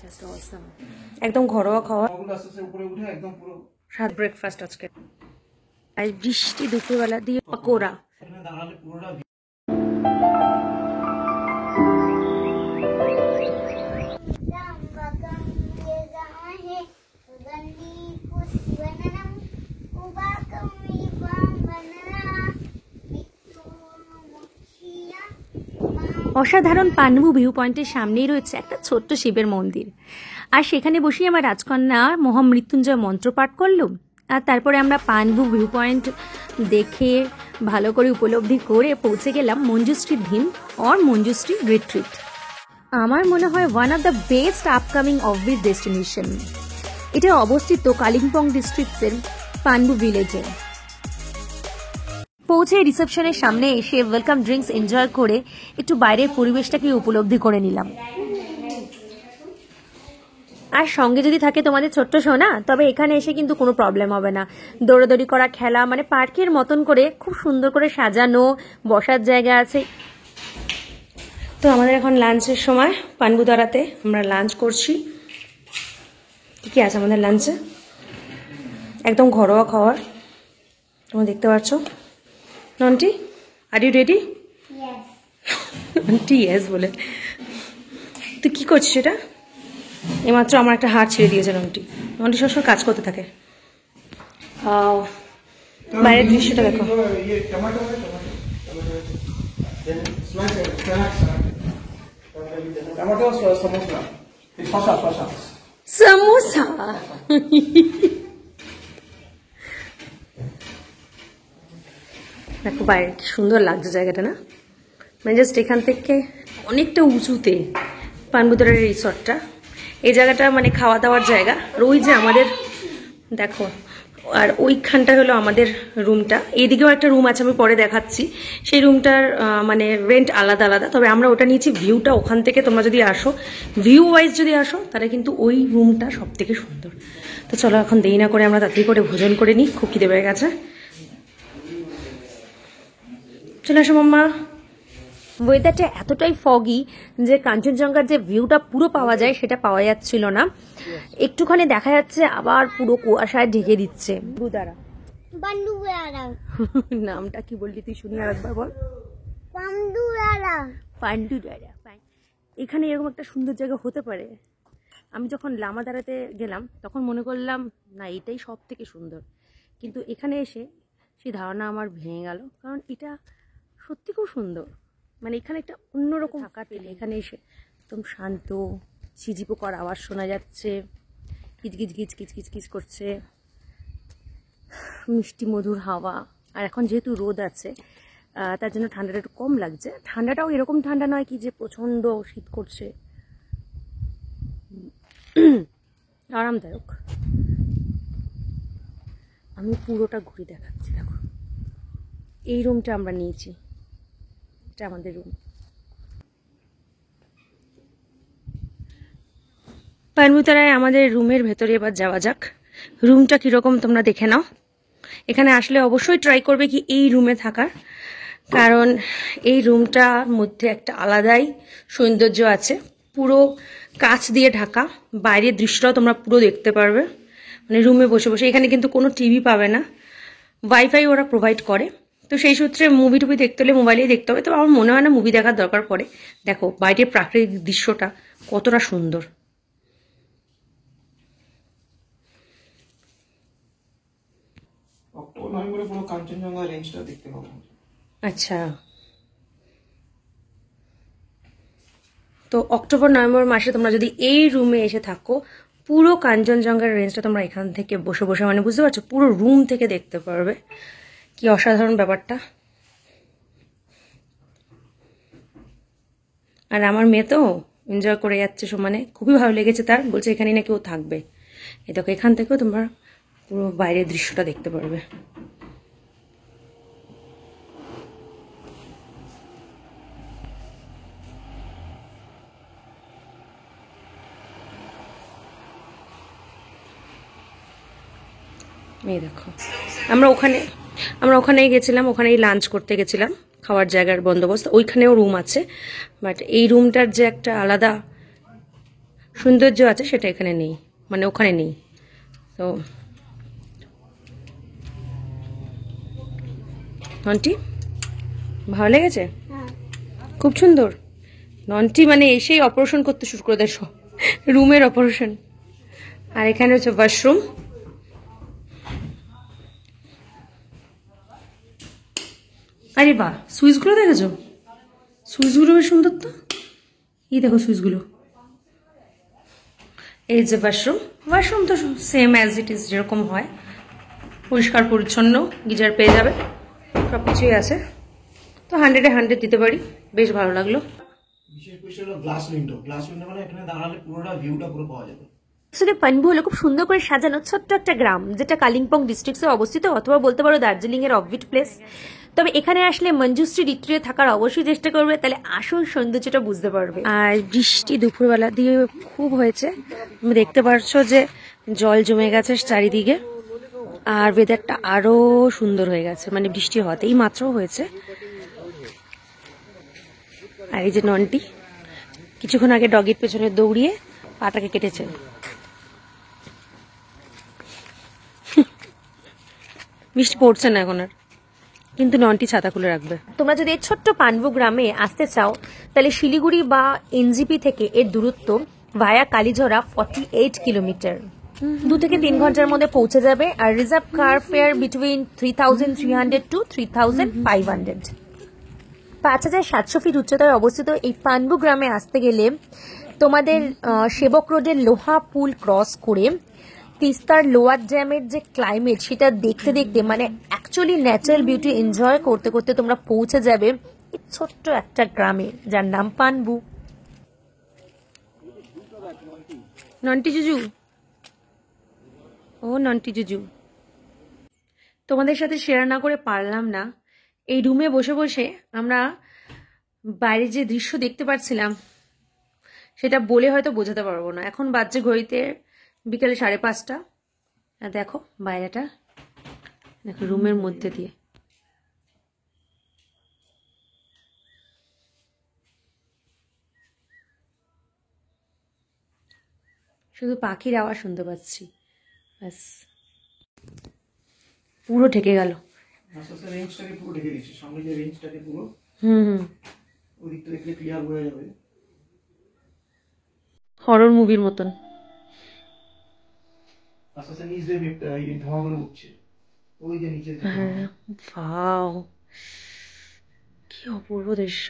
Just awesome, একদম ঘরোয়া খাওয়া, সাত ব্রেকফাস্ট আজকে। আর বৃষ্টি দুপুরবেলা দিয়ে পাকোড়া। অসাধারণ পান্বু ভিউ পয়েন্টের সামনেই রয়েছে একটা ছোট্ট শিবের মন্দির, আর সেখানে বসেই আমার রাজকন্যা মহামৃত্যুঞ্জয় মন্ত্র পাঠ করলো। আর তারপরে আমরা পান্বু ভিউ পয়েন্ট দেখে ভালো করে উপলব্ধি করে পৌঁছে গেলাম মঞ্জুশ্রী ধিম অর মঞ্জুশ্রী রিট্রিট। আমার মনে হয় one of the best upcoming offbeat destination. এটা অবস্থিত কালিম্পং ডিস্ট্রিক্টের পান্বু ভিলেজে। পৌঁছে রিসেপশনের সামনে এসে ওয়েলকাম ড্রিঙ্কস এনজয় করে একটু বাইরের পরিবেশটাকে উপলব্ধি করে নিলাম। আর সঙ্গে যদি থাকে তোমাদের ছোট্ট সোনা, তবে এখানে এসে কিন্তু কোনো প্রবলেম হবে না। দৌড়াদৌড়ি করা, খেলা, মানে পার্কের মতন করে খুব সুন্দর করে সাজানো, বসার জায়গা আছে। তো আমাদের এখন লাঞ্চের সময় পান্বুদারাতে আমরা লাঞ্চ করছি। কি আছে আমাদের লাঞ্চে? একদম ঘরোয়া খাবার, তোমরা দেখতে পাচ্ছ। নন্টি, আর ইউ রেডি? নন্টি ইয়েস বলে। তুই কি করছিস এটা? এইমাত্র আমার একটা হাড় ছেড়ে দিয়েছে নন্টি। নন্টি সবসময় কাজ করতে থাকে। বাইরের দৃশ্যটা দেখো। সমোসা। দেখো বাইরে কি সুন্দর লাগছে জায়গাটা, না? মানে জাস্ট এখান থেকে অনেকটা উঁচুতে পান্বুদারার রিসর্টটা। এই জায়গাটা মানে খাওয়া দাওয়ার জায়গা। আর ওই যে আমাদের দেখো, আর ওইখানটা হলো আমাদের রুমটা। এইদিকেও একটা রুম আছে, আমি পরে দেখাচ্ছি। সেই রুমটার মানে রেন্ট আলাদা আলাদা, তবে আমরা ওটা নিয়েছি। ভিউটা ওখান থেকে তোমরা যদি আসো, ভিউ ওয়াইজ যদি আসো, তাহলে কিন্তু ওই রুমটা সব থেকে সুন্দর। তো চলো এখন দেরি না করে আমরা তাড়াতাড়ি করে ভোজন করে নিই, খুব খিদে পেয়ে গেছে। চলে আসো মাম্মা। ওয়েদারটা এতটাই ফগি যে কাঞ্চনজঙ্ঘার যে ভিউটা পুরো পাওয়া যায় সেটা পাওয়া যাচ্ছিল না। একটুখানি দেখা যাচ্ছে, আবার পুরো কুয়াশায় ঢেকে দিচ্ছে। নামটা কি বললি তুই? শুনি আর একবার বল। পান্ডুদারা। এখানে এরকম একটা সুন্দর জায়গা হতে পারে? আমি যখন লামাদারাতে গেলাম তখন মনে করলাম না, এটাই সব থেকে সুন্দর। কিন্তু এখানে এসে সেই ধারণা আমার ভেঙে গেল, কারণ এটা সত্যি খুব সুন্দর। মানে এখানে একটা অন্যরকম থাকার পেলে এখানে এসে একদম শান্ত, ঝিঝি পোকার আওয়াজ শোনা যাচ্ছে, কিচকিচ কিচ কিচ কিচ কিচ করছে, মিষ্টি মধুর হাওয়া। আর এখন যেহেতু রোদ আছে তার জন্য ঠান্ডাটা একটু কম লাগছে। ঠান্ডাটাও এরকম ঠান্ডা নয় কি যে প্রচণ্ড শীত করছে, আরামদায়ক। আমি পুরোটা ঘুরে দেখাচ্ছি। দেখো এই রুমটা আমরা নিয়েছি, এটা আমাদের রুম। পান্বুদারায় আমাদের রুমের ভেতরে এবার যাওয়া যাক। রুমটা কীরকম তোমরা দেখে নাও। এখানে আসলে অবশ্যই ট্রাই করবে কি এই রুমে থাকার, কারণ এই রুমটার মধ্যে একটা আলাদাই সৌন্দর্য আছে। পুরো কাচ দিয়ে ঢাকা, বাইরের দৃশ্যটাও তোমরা পুরো দেখতে পারবে। মানে রুমে বসে বসে। এখানে কিন্তু কোনো টিভি পাবে না, ওয়াইফাই ওরা প্রোভাইড করে। তো সেই সূত্রে মুভি টুভি দেখতে হলে মোবাইলেই দেখতে হবে। তো আমার মনে হয় না মুভি দেখার দরকার পড়ে। দেখো বাইরের প্রাকৃতিক দৃশ্যটা কতটা সুন্দর। আচ্ছা, তো অক্টোবর নভেম্বর মাসে তোমরা যদি এই রুমে এসে থাকো, পুরো কাঞ্চনজঙ্ঘার রেঞ্জটা তোমরা এখান থেকে বসে বসে, মানে বুঝতে পারছো, পুরো রুম থেকে দেখতে পারবে। কি অসাধারণ ব্যাপারটা। আর আমার মেয়ে তো এনজয় করে যাচ্ছে সমানে, খুবই ভালো লেগেছে তার। বলছে এখানে না কেউ থাকবে। এই দেখো এখান থেকেও তোমরা পুরো বাইরের দৃশ্যটা দেখতে পারবে। এই দেখো আমরা ওখানেই গেছিলাম, ওখানেই লাঞ্চ করতে গেছিলাম। খাওয়ার জায়গার বন্দোবস্ত ওইখানেও রুম আছে, বাট এই রুমটার যে একটা আলাদা সৌন্দর্য আছে সেটা এখানে নেই, মানে ওখানে নেই। তো নন্টি ভালো লেগেছে, খুব সুন্দর। নন্টি মানে এসেই অপারেশন করতে শুরু করে দেয়, রুমের অপারেশন। আর এখানে হচ্ছে ওয়াশরুম। আরে বাহ, সুইচগুলো দেখেছো? সুইচগুলো বেশ সুন্দর তো। এই দেখো সুইচগুলো। এই যে ওয়াশরুম, ওয়াশরুম তো সেম অ্যাজ ইট ইজ যেরকম হয়, পরিষ্কার পরিচ্ছন্ন, গিজার পেয়ে যাবে, সব কিছুই আছে। তো 100-এ 100 দিতে পারি, বেশ ভালো লাগলো। বিশেষ বিষয় হলো গ্লাস উইন্ডো। গ্লাস উইন্ডো মানে এখানে দাঁড়ালে পুরোটা ভিউটা পুরো পাওয়া যাবে। আসলে পানবু হলো খুব সুন্দর করে সাজানো ছোট্ট একটা গ্রাম, যেটা কালিম্পং ডিস্ট্রিক্টে অবস্থিত, অথবা বলতে পারো দার্জিলিং এর অফবিট প্লেস। তবে এখানে আসলে মঞ্জুশ্রী রিট্রিটে থাকার অবশ্যই চেষ্টা করবে, তাহলে আসল সৌন্দর্যটা বুঝতে পারবে। আর বৃষ্টি দুপুরবেলা দিয়ে খুব হয়েছে, তুমি দেখতে পাচ্ছ যে জল জমে গেছে চারিদিকে, আর ওয়েদারটা আরো সুন্দর হয়ে গেছে, মানে বৃষ্টি হতেই মাত্র হয়েছে। আর এই যে নন্টি কিছুক্ষণ আগে ডগের পেছনে দৌড়িয়ে পাটাকে কেটেছে। বৃষ্টি পড়ছে না এখন আর, কিন্তু নন্টি ছাতা খুলে রাখবে। তোমরা যদি এই ছোট্ট পানবু গ্রামে আসতে চাও, তাহলে শিলিগুড়ি বা এনজিপি থেকে এর দূরত্ব ভায়া কালীঝরা 48 কিলোমিটার, 2 থেকে 3 ঘন্টার মধ্যে পৌঁছে যাবে। আর রিজার্ভ কার ফেয়ার বিটুইন 3300 টু 3500। 5700 ফিট উচ্চতায় অবস্থিত এই পানবু গ্রামে আসতে গেলে তোমাদের সেবক রোডের লোহা পুল ক্রস করে তিস্তার লোয়ার ড্যামের যে ক্লাইমেট, সেটা দেখতে দেখতে মানে অ্যাকচুয়ালি ন্যাচারাল বিউটি এনজয় করতে করতে তোমরা পৌঁছে যাবে এই ছোট্ট একটা গ্রামে, যার নাম পানবু। নন্টি জুজু, ও নন্টি জুজু, তোমাদের সাথে শেয়ার না করে পারলাম না। এই রুমে বসে বসে আমরা বাইরে যে দৃশ্য দেখতে পাচ্ছিলাম, সেটা বলে হয়তো বোঝাতে পারবো না। এখন বাজছে ঘড়িতে বিকেলে 5:30। আর দেখো বাইরেটা, দেখো রুমের মধ্যে দিয়ে শুধু পাখির আওয়াজ শুনতে পাচ্ছি, ব্যাস পুরো ঢেকে গেল। রেঞ্জটাকে পুরো ঢেকে দিচ্ছে, সামনে যে রেঞ্জটাকে পুরো ওই দিকটা দেখলে ক্লিয়ার বোঝা যাবে, হরর মুভির মতন। আস্তে আস্তে নিচ দিয়ে এই ধোঁয়াগুলো উঠছে, ওই যে নিচে। ওয়াও, কি অপূর্ব দৃশ্য।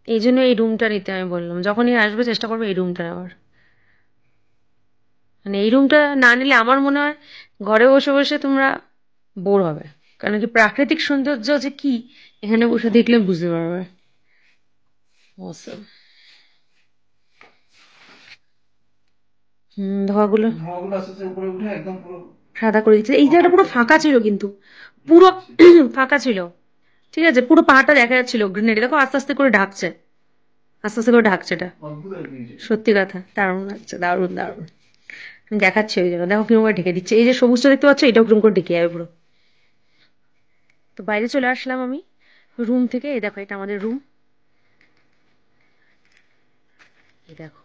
এই জন্য এই রুমটা নিতে আমি বললাম, যখনই আসবে চেষ্টা করবে এই রুমটা নেওয়ার। মানে এই রুমটা না নিলে আমার মনে হয় ঘরে বসে বসে তোমরা বোর হবে, কারণ কি প্রাকৃতিক সৌন্দর্য যে কি এখানে বসে দেখলে বুঝতে পারবে। ধোঁয়াগুলো আস্তে আস্তে উপরে উঠে একদম পুরো সাদা করে দিচ্ছে। এই জায়গাটা পুরো ফাঁকা ছিল, কিন্তু পুরো ফাঁকা ছিল, ঠিক আছে, পুরো পাহাড়টা দেখা যাচ্ছিল গ্রিনারি। দেখো আস্তে আস্তে করে ঢাকছে, আস্তে আস্তে করে ঢাকছে। এটা সত্যি কথা, দারুণ লাগছে, দারুণ দারুণ। আমি দেখাচ্ছি ওই জায়গা, দেখো কিরকম করে ঢেকে দিচ্ছে। এই যে সবুজটা দেখতে পাচ্ছ, এটাও কিরকম করে ঢেকে যাবে পুরো। তো বাইরে চলে আসলাম আমি রুম থেকে। এই দেখো এটা আমাদের রুম। এই দেখো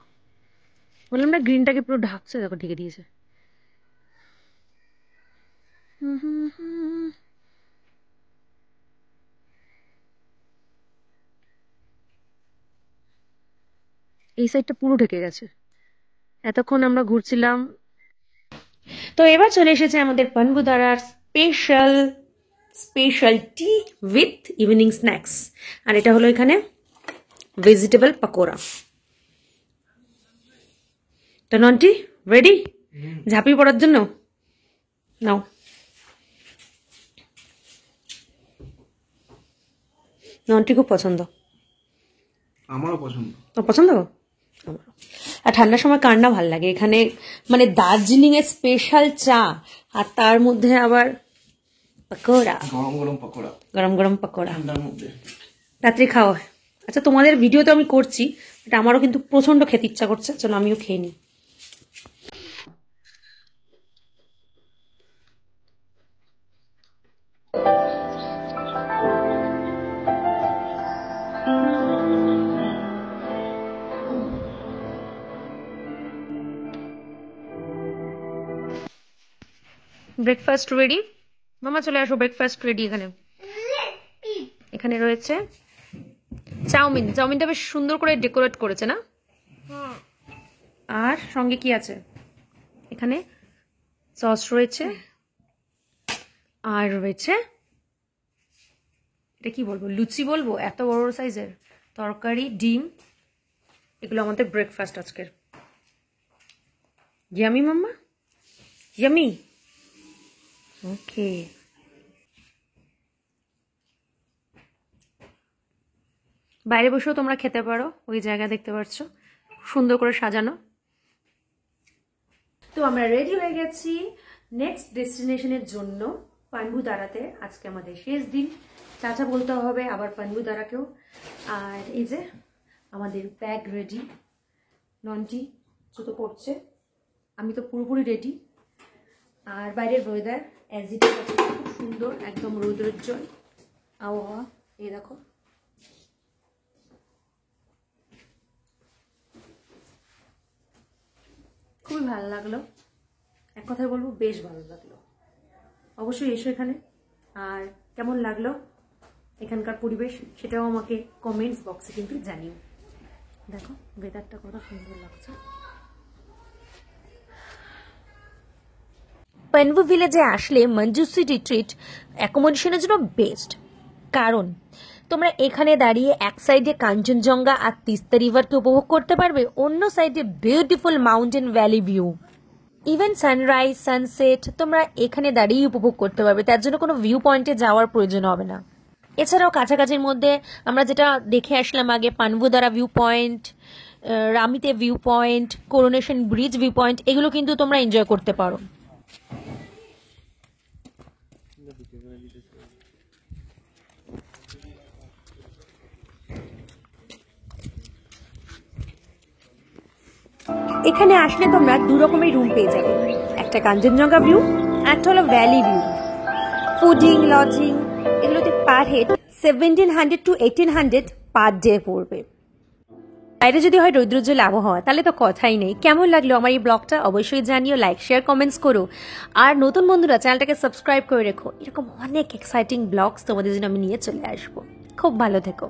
বললাম না গ্রিনটাকে পুরো ঢাকছে, দেখো ঢেকে দিয়েছে। এই সাইডটা পুরো ঢেকে গেছে। এতক্ষণ আমরা ঘুরছিলাম। তো এবার চলে এসেছে আমাদের পানবুদারার special tea with evening snacks. আর এটা হলো এখানে ভেজিটেবল পাকোড়া। তো নন্টি রেডি ঝাঁপিয়ে পড়ার জন্য? নাও। নন্টি খুব পছন্দ, আমারও পছন্দ। তোর পছন্দ? আর ঠান্ডার সময় কার না ভাল লাগে এখানে, মানে দার্জিলিং এর স্পেশাল চা, আর তার মধ্যে আবার পকোড়া, গরম গরম পকোড়া, গরম গরম পকোড়া ঠান্ডার মধ্যে রাত্রি খাওয়া। আচ্ছা তোমাদের ভিডিও তো আমি করছি, এটা আমারও কিন্তু প্রচন্ড খেতে ইচ্ছা করছে, চলো আমিও খেয়ে নিই। Breakfast ready. মামা চলে আসো, ব্রেকফাস্ট রেডি। এখানে এখানে রয়েছে চাউমিন। চাউমিনটা বেশ সুন্দর করে ডেকোরেট করেছে না? আর সঙ্গে কি আছে? এখানে সস রয়েছে, আর রয়েছে এটা কি বলবো, লুচি বলবো, এত বড় সাইজের তরকারি, ডিম। এগুলো আমাদের ব্রেকফাস্ট আজকের। ইয়ামি মাম্মা, ইয়ামি। ওকে, বাইরে বসেও তোমরা খেতে পারো, ওই জায়গা দেখতে পাচ্ছ সুন্দর করে সাজানো। তো আমরা রেডি হয়ে গেছি নেক্সট ডেস্টিনেশনের জন্য, পানভু দাঁড়াতে। আজকে আমাদের শেষ দিন, চাচা বলতে হবে আবার পানভু দাঁড়াকেও। আর এই যে আমাদের ব্যাগ রেডি, ননটি জুতো পড়ছে, আমি তো পুরোপুরি রেডি। আর বাইরের ওয়েদার অ্যাজ ইট ইজ আছে, খুব সুন্দর, একদম রৌদ্রোজ্জ্বল আবহাওয়া। এই দেখো, খুবই ভালো লাগলো, এক কথায় বলবো বেশ ভালো লাগলো। অবশ্যই এসো এখানে। আর কেমন লাগলো এখানকার পরিবেশ সেটাও আমাকে কমেন্টস বক্সে কিন্তু জানিও। দেখো ওয়েদারটা কত সুন্দর লাগছে। পানভু ভিলেজে আসলে মঞ্জুশ্রী রিট্রিট অ্যাকোমোডেশনের জন্য বেস্ট, কারণ তোমরা এখানে দাঁড়িয়ে এক সাইডে কাঞ্চনজঙ্ঘা আর তিস্তা রিভারকে উপভোগ করতে পারবে, অন্য সাইডে beautiful mountain valley view, even sunrise sunset তোমরা এখানে দাঁড়িয়ে উপভোগ করতে পারবে। তার জন্য কোনো ভিউ পয়েন্টে যাওয়ার প্রয়োজন হবে না। এছাড়াও কাছাকাছির মধ্যে আমরা যেটা দেখে আসলাম আগে, Panbudara view point, Rameetey view point, coronation bridge view point, এগুলো কিন্তু তোমরা এনজয় করতে পারো। এখানে আসলে তোমরা দু রকমের রুম পেয়ে যাবে, একটা কাঞ্চনজঙ্ঘা ভিউ, একটা হলো ভ্যালি ভিউ। ফুডিং লজিং এগুলোতে per head 1700 to 1800 per day পড়বে। বাইরে যদি হয় রৌদ্রোজ্জ্বল আবহাওয়া, তাহলে তো কথাই নেই। কেমন লাগলো আমার এই ব্লগটা অবশ্যই জানিও, লাইক শেয়ার কমেন্টস করো। আর নতুন বন্ধুরা চ্যানেলটাকে সাবস্ক্রাইব করে রেখো, এরকম অনেক এক্সাইটিং ব্লগস তোমাদের জন্য আমি নিয়ে চলে আসবো। খুব ভালো থেকো।